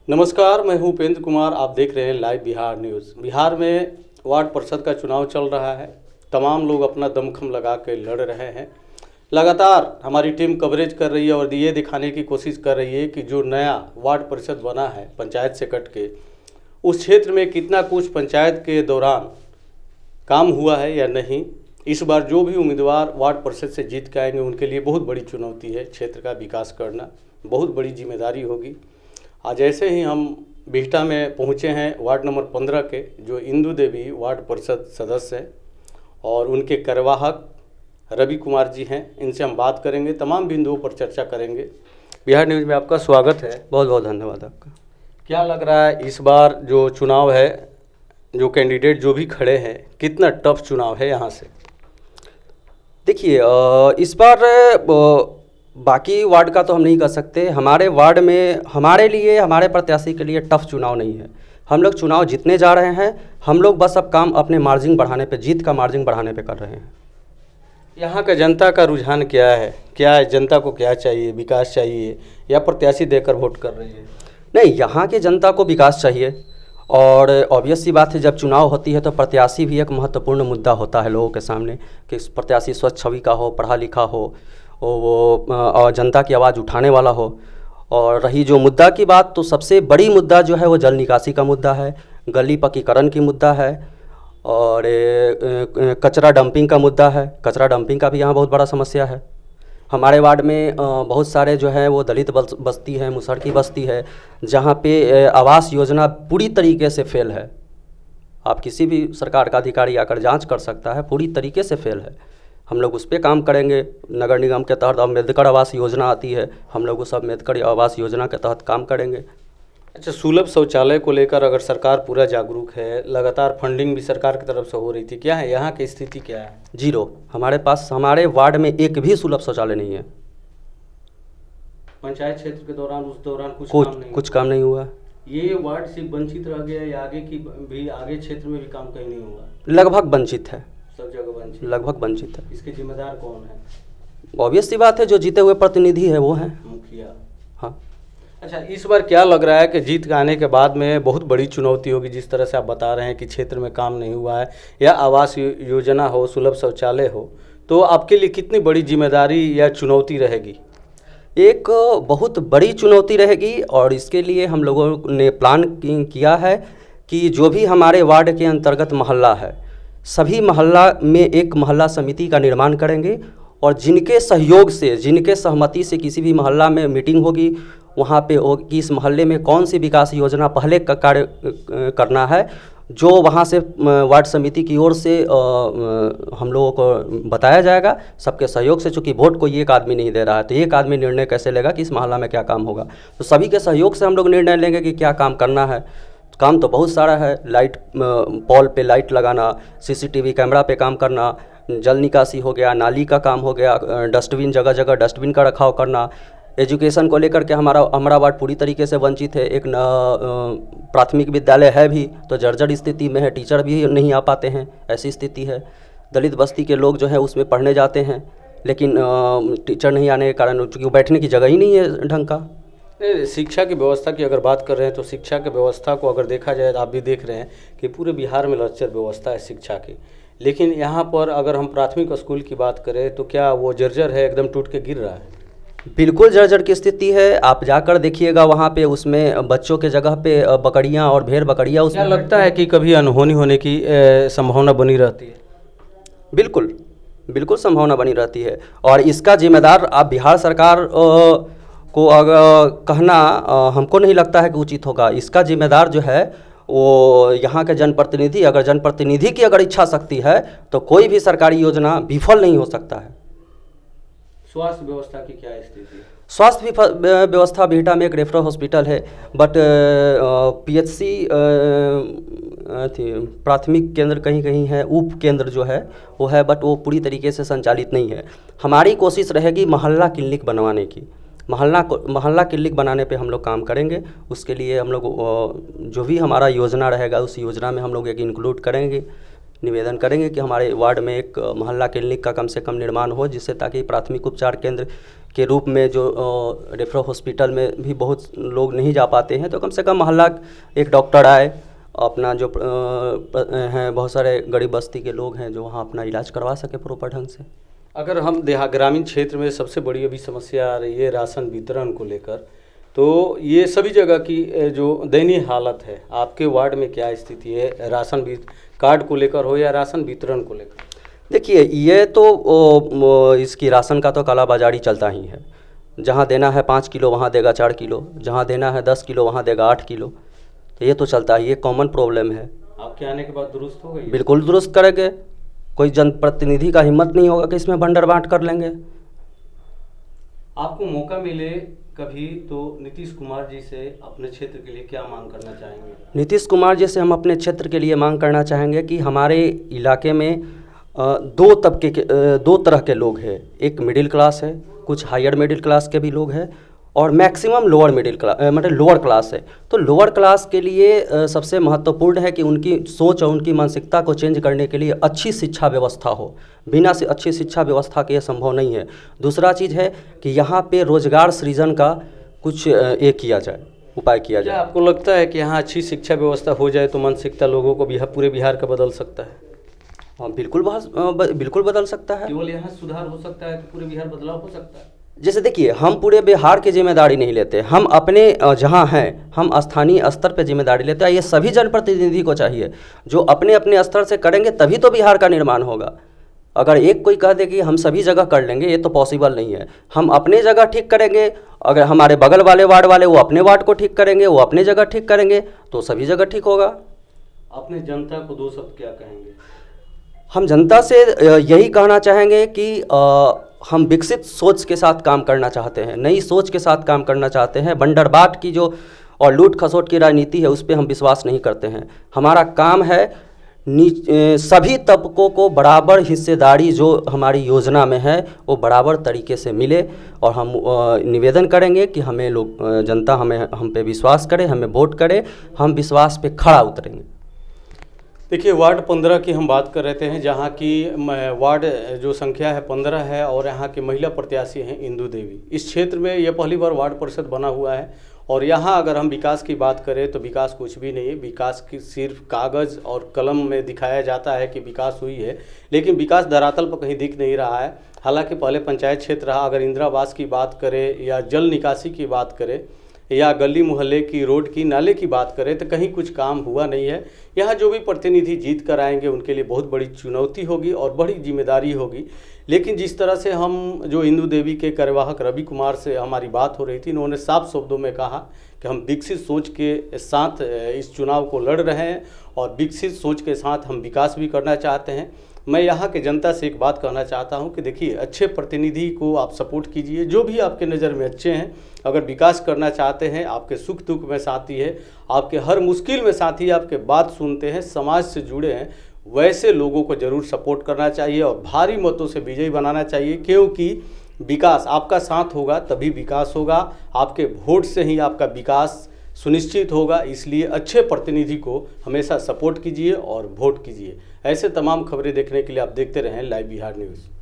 नमस्कार, मैं हूं उपेंद्र कुमार। आप देख रहे हैं लाइव बिहार न्यूज़। बिहार में वार्ड परिषद का चुनाव चल रहा है। तमाम लोग अपना दमखम लगा के लड़ रहे हैं। लगातार हमारी टीम कवरेज कर रही है और ये दिखाने की कोशिश कर रही है कि जो नया वार्ड परिषद बना है पंचायत से कट के, उस क्षेत्र में कितना कुछ पंचायत के दौरान काम हुआ है या नहीं। इस बार जो भी उम्मीदवार वार्ड परिषद से जीत के आएंगे उनके लिए बहुत बड़ी चुनौती है। क्षेत्र का विकास करना बहुत बड़ी जिम्मेदारी होगी। आज ऐसे ही हम बिहटा में पहुंचे हैं वार्ड नंबर 15 के, जो इंदू देवी वार्ड परिषद सदस्य हैं और उनके कार्यवाहक रवि कुमार जी हैं। इनसे हम बात करेंगे, तमाम बिंदुओं पर चर्चा करेंगे। बिहार न्यूज़ में आपका स्वागत है। बहुत बहुत धन्यवाद आपका। क्या लग रहा है इस बार जो चुनाव है, जो कैंडिडेट जो भी खड़े हैं, कितना टफ चुनाव है यहाँ से? देखिए, इस बार बाकी वार्ड का तो हम नहीं कर सकते। हमारे वार्ड में हमारे लिए, हमारे प्रत्याशी के लिए टफ चुनाव नहीं है। हम लोग चुनाव जीतने जा रहे हैं। हम लोग बस अब काम अपने मार्जिन बढ़ाने पे, जीत का मार्जिन बढ़ाने पे कर रहे हैं। यहाँ का जनता का रुझान क्या है? क्या है जनता को, क्या चाहिए? विकास चाहिए या प्रत्याशी देकर वोट कर रही है? नहीं, यहाँ के जनता को विकास चाहिए और ऑब्वियस सी बात है, जब चुनाव होती है तो प्रत्याशी भी एक महत्वपूर्ण मुद्दा होता है लोगों के सामने कि प्रत्याशी स्वच्छ छवि का हो, पढ़ा लिखा हो, वो जनता की आवाज़ उठाने वाला हो। और रही जो मुद्दा की बात, तो सबसे बड़ी मुद्दा जो है वो जल निकासी का मुद्दा है, गली पक्कीकरण की मुद्दा है और कचरा डंपिंग का मुद्दा है। कचरा डंपिंग का भी यहाँ बहुत बड़ा समस्या है। हमारे वार्ड में बहुत सारे जो है वो दलित बस्ती है, मुसहर की बस्ती है, जहाँ पे आवास योजना पूरी तरीके से फेल है। आप किसी भी सरकार का अधिकारी आकर जांच कर सकता है, पूरी तरीके से फेल है। हम लोग उस पर काम करेंगे। नगर निगम के तहत अम्बेडकर आवास योजना आती है, हम लोग उस अम्बेडकर आवास योजना के तहत काम करेंगे। अच्छा, सुलभ शौचालय को लेकर अगर सरकार पूरा जागरूक है, लगातार फंडिंग भी सरकार की तरफ से हो रही थी, क्या है यहाँ की स्थिति, क्या है? जीरो। हमारे पास, हमारे वार्ड में एक भी सुलभ शौचालय नहीं है। पंचायत क्षेत्र के दौरान, उस दौरान कुछ काम नहीं हुआ। ये वार्ड सिर्फ वंचित रह गया या आगे की भी, आगे क्षेत्र में भी काम कहीं नहीं हुआ? लगभग वंचित है, सब जगह वंचित, लगभग वंचित है। इसके जिम्मेदार कौन है? ऑब्वियस सी बात है, जो जीते हुए प्रतिनिधि है वो है मुखिया। हाँ। अच्छा, इस बार क्या लग रहा है कि जीत के आने के बाद में बहुत बड़ी चुनौती होगी? जिस तरह से आप बता रहे हैं कि क्षेत्र में काम नहीं हुआ है, या आवास योजना हो, सुलभ शौचालय हो, तो आपके लिए कितनी बड़ी जिम्मेदारी या चुनौती रहेगी? एक बहुत बड़ी चुनौती रहेगी और इसके लिए हम लोगों ने प्लान किया है कि जो भी हमारे वार्ड के अंतर्गत मोहल्ला है, सभी मोहल्ला में एक मोहल्ला समिति का निर्माण करेंगे और जिनके सहयोग से, जिनके सहमति से किसी भी मोहल्ला में मीटिंग होगी, वहाँ पे कि इस मोहल्ले में कौन सी विकास योजना पहले का कार्य करना है, जो वहाँ से वार्ड समिति की ओर से हम लोगों को बताया जाएगा सबके सहयोग से। चूँकि वोट कोई एक आदमी नहीं दे रहा है, तो एक आदमी निर्णय कैसे लेगा कि इस मोहल्ला में क्या काम होगा? तो सभी के सहयोग से हम लोग निर्णय लेंगे कि क्या काम करना है। काम तो बहुत सारा है। लाइट, पोल पे लाइट लगाना, सीसीटीवी कैमरा पे काम करना, जल निकासी हो गया, नाली का काम हो गया, डस्टबिन, जगह जगह डस्टबिन का रखाव करना। एजुकेशन को लेकर के हमारा वार्ड पूरी तरीके से वंचित है। एक प्राथमिक विद्यालय है भी तो जर्जर स्थिति में है, टीचर भी नहीं आ पाते हैं, ऐसी स्थिति है। दलित बस्ती के लोग जो है उसमें पढ़ने जाते हैं, लेकिन टीचर नहीं आने के कारण चूँकि बैठने की जगह ही नहीं है ढंग का। शिक्षा की व्यवस्था की अगर बात कर रहे हैं तो शिक्षा की व्यवस्था को अगर देखा जाए, आप भी देख रहे हैं कि पूरे बिहार में लचर व्यवस्था है शिक्षा की, लेकिन यहाँ पर अगर हम प्राथमिक स्कूल की बात करें तो क्या वो जर्जर है, एकदम टूट के गिर रहा है? बिल्कुल जर्जर की स्थिति है। आप जाकर देखिएगा वहाँ पे, उसमें बच्चों के जगह पे बकरियाँ और भेड़ बकरियाँ। उसमें क्या लगता है कि कभी अनहोनी होने की संभावना बनी रहती है? बिल्कुल बिल्कुल संभावना बनी रहती है और इसका जिम्मेदार आप बिहार सरकार को अगर कहना हमको नहीं लगता है कि उचित होगा। इसका जिम्मेदार जो है वो यहाँ के जनप्रतिनिधि, अगर जनप्रतिनिधि की अगर इच्छा शक्ति है तो कोई भी सरकारी योजना विफल नहीं हो सकता है। स्वास्थ्य व्यवस्था की क्या स्थिति है? स्वास्थ्य व्यवस्था बिहटा में एक रेफरल हॉस्पिटल है, बट पीएचसी प्राथमिक केंद्र कहीं कहीं है, उप केंद्र जो है वो है, बट वो पूरी तरीके से संचालित नहीं है। हमारी कोशिश रहेगी मोहल्ला क्लिनिक बनवाने की। मोहल्ला क्लिनिक बनाने पे हम लोग काम करेंगे। उसके लिए हम लोग जो भी हमारा योजना रहेगा उस योजना में हम लोग एक इंक्लूड करेंगे निवेदन करेंगे कि हमारे वार्ड में एक मोहल्ला क्लिनिक का कम से कम निर्माण हो, जिससे ताकि प्राथमिक उपचार केंद्र के रूप में जो रेफरल हॉस्पिटल में भी बहुत लोग नहीं जा पाते हैं, तो कम से कम मोहल्ला एक डॉक्टर आए, अपना जो हैं बहुत सारे गरीब बस्ती के लोग हैं जो वहाँ अपना इलाज करवा सके प्रॉपर ढंग से। अगर हम ग्रामीण क्षेत्र में सबसे बड़ी अभी समस्या आ रही है राशन वितरण को लेकर, तो ये सभी जगह की जो दयनीय हालत है, आपके वार्ड में क्या स्थिति है राशन कार्ड को लेकर हो या राशन वितरण को लेकर? देखिए, ये तो इसकी राशन का तो कालाबाजारी चलता ही है। जहाँ देना है 5 किलो वहाँ देगा 4 किलो, जहाँ देना है 10 किलो वहाँ देगा 8 किलो, तो ये तो चलता ही, ये कॉमन प्रॉब्लम है। आपके आने के बाद दुरुस्त हो गई? बिल्कुल दुरुस्त करेंगे, कोई जनप्रतिनिधि का हिम्मत नहीं होगा कि इसमें बंडर बांट कर लेंगे। आपको मौका मिले कभी तो नीतीश कुमार जी से अपने क्षेत्र के लिए क्या मांग करना चाहेंगे? नीतीश कुमार जी से हम अपने क्षेत्र के लिए मांग करना चाहेंगे कि हमारे इलाके में दो तरह के लोग हैं। एक मिडिल क्लास है, कुछ हायर मिडिल क्लास के भी लोग हैं, और मैक्सिमम लोअर मिडिल क्लास मतलब लोअर क्लास है। तो लोअर क्लास के लिए सबसे महत्वपूर्ण है कि उनकी सोच और उनकी मानसिकता को चेंज करने के लिए अच्छी शिक्षा व्यवस्था हो। बिना से अच्छी शिक्षा व्यवस्था के ये संभव नहीं है। दूसरा चीज़ है कि यहाँ पे रोजगार सृजन का कुछ किया जाए, उपाय किया जाए। क्या आपको लगता है कि यहाँ अच्छी शिक्षा व्यवस्था हो जाए तो मानसिकता लोगों को पूरे बिहार का बदल सकता है? हाँ, बिल्कुल बदल सकता है। केवल यहाँ सुधार हो सकता है तो पूरे बिहार बदलाव हो सकता है? जैसे देखिए, हम पूरे बिहार की जिम्मेदारी नहीं लेते, हम अपने जहाँ हैं हम स्थानीय स्तर पर जिम्मेदारी लेते हैं। ये सभी जनप्रतिनिधि को चाहिए, जो अपने अपने स्तर से करेंगे तभी तो बिहार का निर्माण होगा। अगर एक कोई कह दे कि हम सभी जगह कर लेंगे, ये तो पॉसिबल नहीं है। हम अपने जगह ठीक करेंगे, अगर हमारे बगल वाले वार्ड वाले वो अपने वार्ड को ठीक करेंगे, वो अपने जगह ठीक करेंगे, तो सभी जगह ठीक होगा। अपने जनता को 2 शब्द क्या कहेंगे? हम जनता से यही कहना चाहेंगे कि हम विकसित सोच के साथ काम करना चाहते हैं, नई सोच के साथ काम करना चाहते हैं। बंडरबाट की जो और लूट खसोट की राजनीति है उस पर हम विश्वास नहीं करते हैं। हमारा काम है सभी तबकों को बराबर हिस्सेदारी जो हमारी योजना में है वो बराबर तरीके से मिले, और हम निवेदन करेंगे कि हमें जनता हम पे विश्वास करे, हमें वोट करे, हम विश्वास पे खड़ा उतरेंगे। देखिए, वार्ड 15 की हम बात कर रहे थे, जहाँ की वार्ड जो संख्या है 15 है, और यहाँ की महिला प्रत्याशी हैं इंदु देवी। इस क्षेत्र में यह पहली बार वार्ड परिषद बना हुआ है, और यहाँ अगर हम विकास की बात करें तो विकास कुछ भी नहीं है। विकास की सिर्फ कागज़ और कलम में दिखाया जाता है कि विकास हुई है, लेकिन विकास धरातल पर कहीं दिख नहीं रहा है। हालांकि पहले पंचायत क्षेत्र रहा, अगर इंदिरा आवास की बात करें या जल निकासी की बात करें या गली मोहल्ले की रोड की नाले की बात करें तो कहीं कुछ काम हुआ नहीं है। यहाँ जो भी प्रतिनिधि जीत कर आएंगे उनके लिए बहुत बड़ी चुनौती होगी और बड़ी जिम्मेदारी होगी। लेकिन जिस तरह से हम जो इंदु देवी के कार्यवाहक रवि कुमार से हमारी बात हो रही थी, उन्होंने साफ शब्दों में कहा कि हम विकसित सोच के साथ इस चुनाव को लड़ रहे हैं और विकसित सोच के साथ हम विकास भी करना चाहते हैं। मैं यहाँ के जनता से एक बात कहना चाहता हूँ कि देखिए, अच्छे प्रतिनिधि को आप सपोर्ट कीजिए, जो भी आपके नज़र में अच्छे हैं। अगर विकास करना चाहते हैं, आपके सुख दुख में साथी है, आपके हर मुश्किल में साथी है, आपके बात सुनते हैं, समाज से जुड़े हैं, वैसे लोगों को ज़रूर सपोर्ट करना चाहिए और भारी मतों से विजयी बनाना चाहिए। क्योंकि विकास आपका साथ होगा तभी विकास होगा, आपके वोट से ही आपका विकास सुनिश्चित होगा। इसलिए अच्छे प्रतिनिधि को हमेशा सपोर्ट कीजिए और वोट कीजिए। ऐसे तमाम खबरें देखने के लिए आप देखते रहें लाइव बिहार न्यूज़।